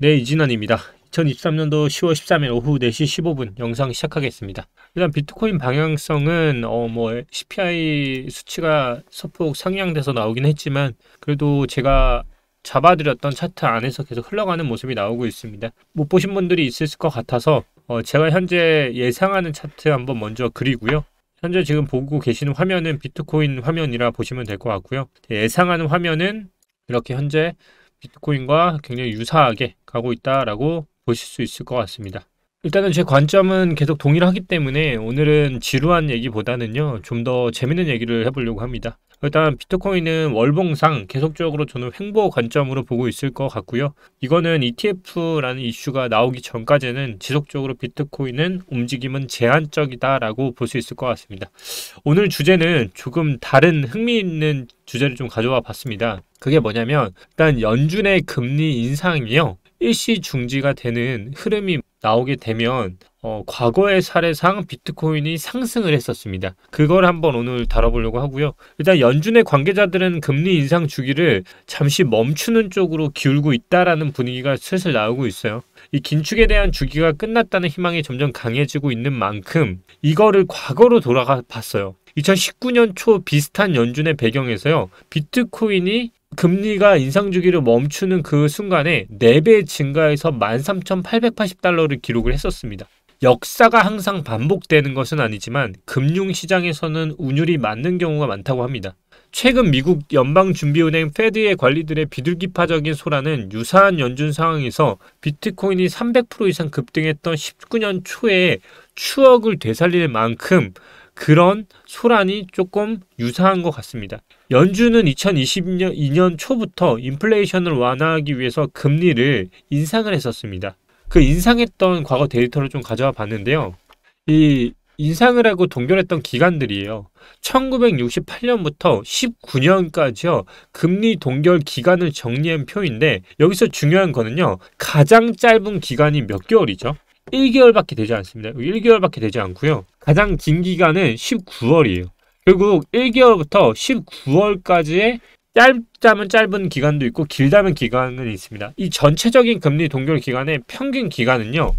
네, 이진환입니다. 2023년도 10월 13일 오후 4시 15분 영상 시작하겠습니다. 일단 비트코인 방향성은 CPI 수치가 소폭 상향돼서 나오긴 했지만 그래도 제가 잡아드렸던 차트 안에서 계속 흘러가는 모습이 나오고 있습니다. 못 보신 분들이 있을 것 같아서 제가 현재 예상하는 차트 한번 먼저 그리고요. 현재 지금 보고 계시는 화면은 비트코인 화면이라 보시면 될 것 같고요. 예상하는 화면은 이렇게 현재 비트코인과 굉장히 유사하게 가고 있다라고 보실 수 있을 것 같습니다. 일단은 제 관점은 계속 동일하기 때문에 오늘은 지루한 얘기보다는요, 좀 더 재밌는 얘기를 해보려고 합니다. 일단 비트코인은 월봉상 계속적으로 저는 횡보 관점으로 보고 있을 것 같고요. 이거는 ETF라는 이슈가 나오기 전까지는 지속적으로 비트코인은 움직임은 제한적이다라고 볼 수 있을 것 같습니다. 오늘 주제는 조금 다른 흥미있는 주제를 좀 가져와 봤습니다. 그게 뭐냐면 일단 연준의 금리 인상이요, 일시 중지가 되는 흐름이 나오게 되면 과거의 사례상 비트코인이 상승을 했었습니다. 그걸 한번 오늘 다뤄보려고 하고요. 일단 연준의 관계자들은 금리 인상 주기를 잠시 멈추는 쪽으로 기울고 있다라는 분위기가 슬슬 나오고 있어요. 이 긴축에 대한 주기가 끝났다는 희망이 점점 강해지고 있는 만큼 이거를 과거로 돌아가 봤어요. 2019년 초 비슷한 연준의 배경에서요, 비트코인이 금리가 인상 주기를 멈추는 그 순간에 4배 증가해서 13,880달러를 기록을 했었습니다. 역사가 항상 반복되는 것은 아니지만 금융시장에서는 운율이 맞는 경우가 많다고 합니다. 최근 미국 연방준비은행 페드의 관리들의 비둘기파적인 소란은 유사한 연준 상황에서 비트코인이 300% 이상 급등했던 19년 초에 추억을 되살릴 만큼 그런 소란이 조금 유사한 것 같습니다. 연준은 2022년 초부터 인플레이션을 완화하기 위해서 금리를 인상을 했었습니다. 그 인상했던 과거 데이터를 좀 가져와 봤는데요. 이 인상을 하고 동결했던 기간들이에요. 1968년부터 19년까지요. 금리 동결 기간을 정리한 표인데 여기서 중요한 거는요, 가장 짧은 기간이 몇 개월이죠? 1개월밖에 되지 않습니다. 1개월밖에 되지 않고요. 가장 긴 기간은 19월이에요. 결국 1개월부터 19월까지의 짧다면 짧은 기간도 있고 길다면 기간은 있습니다. 이 전체적인 금리 동결 기간의 평균 기간은요,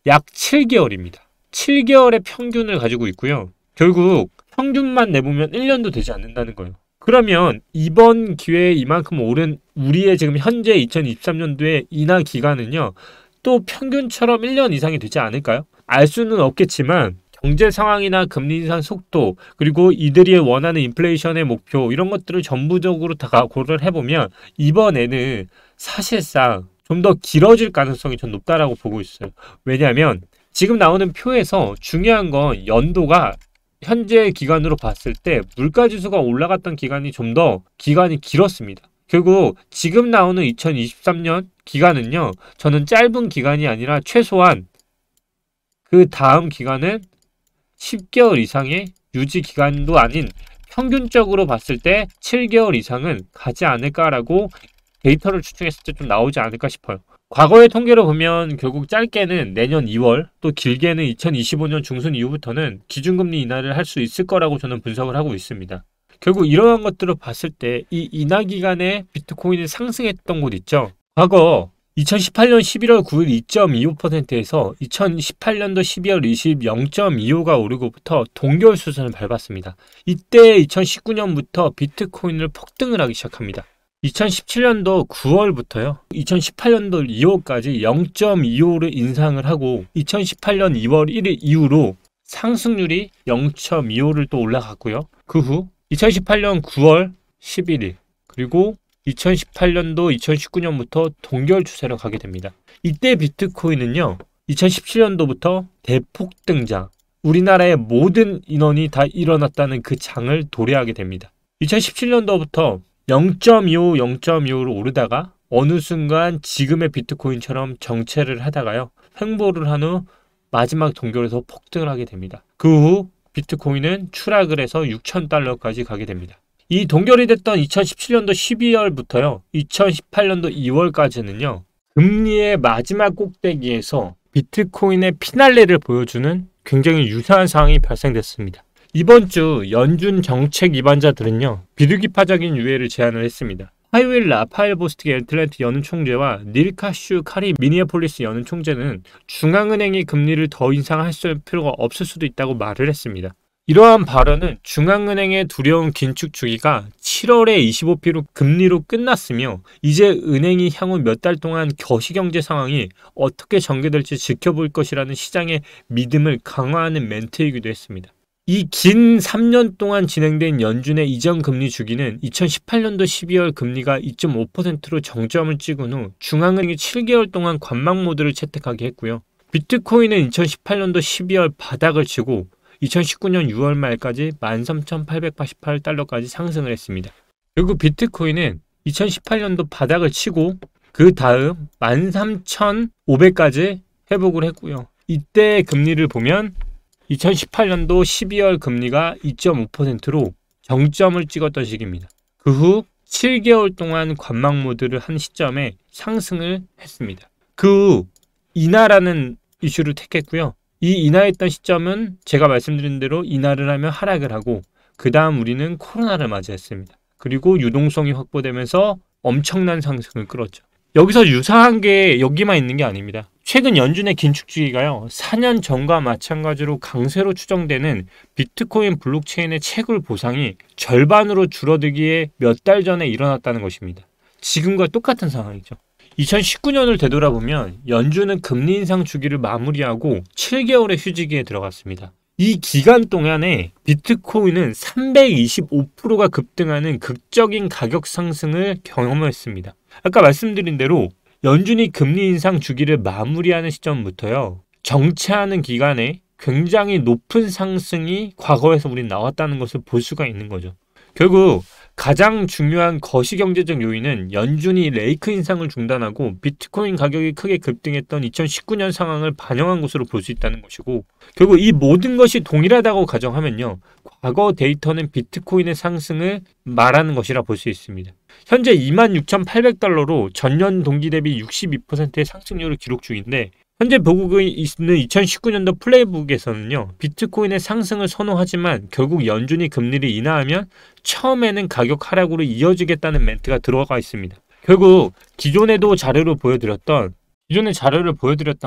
약 7개월입니다. 7개월의 평균을 가지고 있고요. 결국 평균만 내보면 1년도 되지 않는다는 거예요. 그러면 이번 기회에 이만큼 오른 우리의 지금 현재 2023년도의 인하 기간은요, 또 평균처럼 1년 이상이 되지 않을까요? 알 수는 없겠지만 경제 상황이나 금리 인상 속도, 그리고 이들이 원하는 인플레이션의 목표, 이런 것들을 전부적으로 다 고려를 해보면 이번에는 사실상 좀 더 길어질 가능성이 전 높다라고 보고 있어요. 왜냐하면 지금 나오는 표에서 중요한 건 연도가 현재 기간으로 봤을 때 물가지수가 올라갔던 기간이 좀 더 기간이 길었습니다. 결국 지금 나오는 2023년 기간은요, 저는 짧은 기간이 아니라 최소한 그 다음 기간은 10개월 이상의 유지 기간도 아닌 평균적으로 봤을 때 7개월 이상은 가지 않을까라고 데이터를 추측했을 때 좀 나오지 않을까 싶어요. 과거의 통계를 보면 결국 짧게는 내년 2월, 또 길게는 2025년 중순 이후부터는 기준금리 인하를 할 수 있을 거라고 저는 분석을 하고 있습니다. 결국 이러한 것들을 봤을 때 이 인하 기간에 비트코인이 상승했던 곳 있죠. 과거 2018년 11월 9일 2.25%에서 2018년도 12월 20일 0.25가 오르고부터 동결 수순을 밟았습니다. 이때 2019년부터 비트코인을 폭등을 하기 시작합니다. 2017년도 9월부터요. 2018년도 2월까지 0.25를 인상을 하고 2018년 2월 1일 이후로 상승률이 0.25를 또 올라갔고요. 그 후 2018년 9월 11일 그리고 2018년도 2019년부터 동결 추세로 가게 됩니다. 이때 비트코인은요, 2017년도부터 대폭 등장, 우리나라의 모든 인원이 다 일어났다는 그 장을 도래하게 됩니다. 2017년도부터 0.25, 0.25로 오르다가 어느 순간 지금의 비트코인처럼 정체를 하다가요, 횡보를 한 후 마지막 동결에서 폭등을 하게 됩니다. 그 후 비트코인은 추락을 해서 6,000달러까지 가게 됩니다. 이 동결이 됐던 2017년도 12월부터요, 2018년도 2월까지는요, 금리의 마지막 꼭대기에서 비트코인의 피날레를 보여주는 굉장히 유사한 상황이 발생됐습니다. 이번 주 연준 정책 입안자들은요, 비둘기파적인 유예를 제안을 했습니다. 파이윌 라파엘 보스틱 애틀랜트 연은 총재와 닐 카슈 카리 미니애폴리스 연은 총재는 중앙은행이 금리를 더 인상할 필요가 없을 수도 있다고 말을 했습니다. 이러한 발언은 중앙은행의 두려운 긴축 주기가 7월에 25% 금리로 끝났으며 이제 은행이 향후 몇 달 동안 거시경제 상황이 어떻게 전개될지 지켜볼 것이라는 시장의 믿음을 강화하는 멘트이기도 했습니다. 이 긴 3년 동안 진행된 연준의 이전 금리 주기는 2018년도 12월 금리가 2.5%로 정점을 찍은 후 중앙은행이 7개월 동안 관망 모드를 채택하게 했고요. 비트코인은 2018년도 12월 바닥을 치고 2019년 6월 말까지 13,888달러까지 상승을 했습니다. 그리고 비트코인은 2018년도 바닥을 치고 그 다음 13,500까지 회복을 했고요. 이때 금리를 보면 2018년도 12월 금리가 2.5%로 정점을 찍었던 시기입니다. 그 후 7개월 동안 관망 모드를 한 시점에 상승을 했습니다. 그 후 인하라는 이슈를 택했고요. 이 인하했던 시점은 제가 말씀드린 대로 인하를 하면 하락을 하고 그 다음 우리는 코로나를 맞이했습니다. 그리고 유동성이 확보되면서 엄청난 상승을 끌었죠. 여기서 유사한 게 여기만 있는 게 아닙니다. 최근 연준의 긴축 주기가요. 4년 전과 마찬가지로 강세로 추정되는 비트코인 블록체인의 채굴 보상이 절반으로 줄어들기에 몇 달 전에 일어났다는 것입니다. 지금과 똑같은 상황이죠. 2019년을 되돌아보면 연준은 금리 인상 주기를 마무리하고 7개월의 휴지기에 들어갔습니다. 이 기간 동안에 비트코인은 325%가 급등하는 극적인 가격 상승을 경험했습니다. 아까 말씀드린 대로 연준이 금리 인상 주기를 마무리하는 시점부터요. 정체하는 기간에 굉장히 높은 상승이 과거에서 우린 나왔다는 것을 볼 수가 있는 거죠. 결국 가장 중요한 거시경제적 요인은 연준이 레이크 인상을 중단하고 비트코인 가격이 크게 급등했던 2019년 상황을 반영한 것으로 볼 수 있다는 것이고, 결국 이 모든 것이 동일하다고 가정하면요, 과거 데이터는 비트코인의 상승을 말하는 것이라 볼 수 있습니다. 현재 26,800달러로 전년 동기 대비 62%의 상승률을 기록 중인데, 현재 보고 있는 2019년도 플레이북에서는요, 비트코인의 상승을 선호하지만 결국 연준이 금리를 인하하면 처음에는 가격 하락으로 이어지겠다는 멘트가 들어가 있습니다. 결국 기존의 자료를 보여드렸던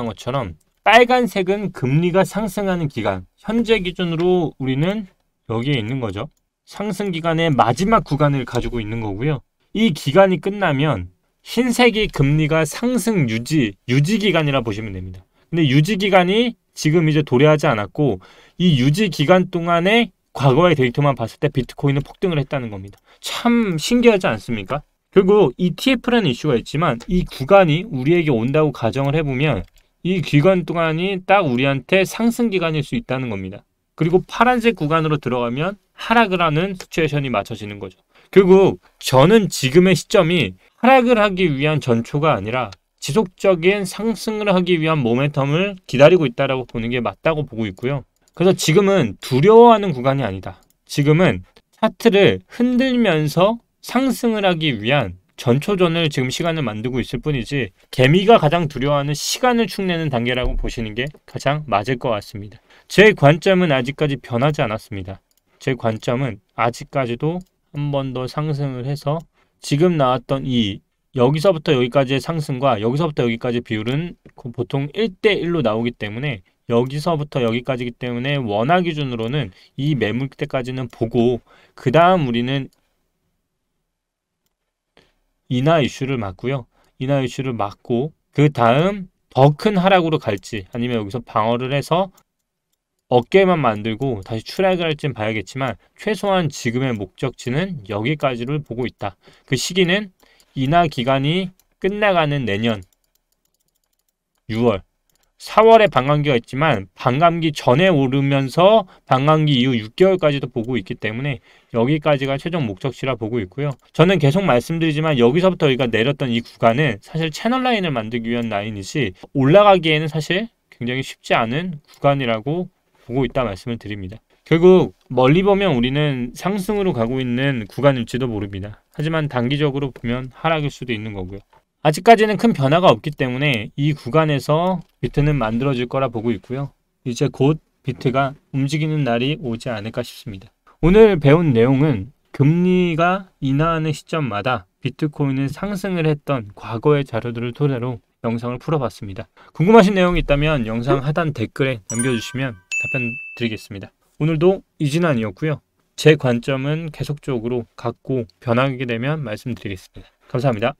것처럼 빨간색은 금리가 상승하는 기간, 현재 기준으로 우리는 여기에 있는 거죠. 상승 기간의 마지막 구간을 가지고 있는 거고요. 이 기간이 끝나면 흰색이 금리가 상승 유지 기간이라 보시면 됩니다. 근데 유지 기간이 지금 이제 도래하지 않았고, 이 유지 기간 동안에 과거의 데이터만 봤을 때 비트코인은 폭등을 했다는 겁니다. 참 신기하지 않습니까? 결국 ETF라는 이슈가 있지만 이 구간이 우리에게 온다고 가정을 해보면 이 기간 동안이 딱 우리한테 상승 기간일 수 있다는 겁니다. 그리고 파란색 구간으로 들어가면 하락을 하는 시츄에이션이 맞춰지는 거죠. 결국 저는 지금의 시점이 하락을 하기 위한 전초가 아니라 지속적인 상승을 하기 위한 모멘텀을 기다리고 있다고 보는 게 맞다고 보고 있고요. 그래서 지금은 두려워하는 구간이 아니다. 지금은 차트를 흔들면서 상승을 하기 위한 전초전을 지금 시간을 만들고 있을 뿐이지, 개미가 가장 두려워하는 시간을 축내는 단계라고 보시는 게 가장 맞을 것 같습니다. 제 관점은 아직까지 변하지 않았습니다. 제 관점은 아직까지도 한 번 더 상승을 해서 지금 나왔던 이 여기서부터 여기까지의 상승과 여기서부터 여기까지 비율은 보통 1대1로 나오기 때문에, 여기서부터 여기까지이기 때문에 원화 기준으로는 이 매물대까지는 보고 그 다음 우리는 인하 이슈를 맞고요. 인하 이슈를 맞고 그 다음 더 큰 하락으로 갈지 아니면 여기서 방어를 해서 어깨만 만들고 다시 추락을 할지는 봐야겠지만, 최소한 지금의 목적지는 여기까지를 보고 있다. 그 시기는 인하 기간이 끝나가는 내년 6월, 4월에 반감기가 있지만 반감기 전에 오르면서 반감기 이후 6개월까지도 보고 있기 때문에 여기까지가 최종 목적지라 보고 있고요. 저는 계속 말씀드리지만 여기서부터 여기가 내렸던 이 구간은 사실 채널 라인을 만들기 위한 라인이지 올라가기에는 사실 굉장히 쉽지 않은 구간이라고 보고 있다 말씀을 드립니다. 결국 멀리 보면 우리는 상승으로 가고 있는 구간일지도 모릅니다. 하지만 단기적으로 보면 하락일 수도 있는 거고요. 아직까지는 큰 변화가 없기 때문에 이 구간에서 비트는 만들어질 거라 보고 있고요. 이제 곧 비트가 움직이는 날이 오지 않을까 싶습니다. 오늘 배운 내용은 금리가 인하하는 시점마다 비트코인은 상승을 했던 과거의 자료들을 토대로 영상을 풀어봤습니다. 궁금하신 내용이 있다면 영상 하단 댓글에 남겨주시면 답변 드리겠습니다. 오늘도 이진환이었고요. 제 관점은 계속적으로 갖고 변하게 되면 말씀드리겠습니다. 감사합니다.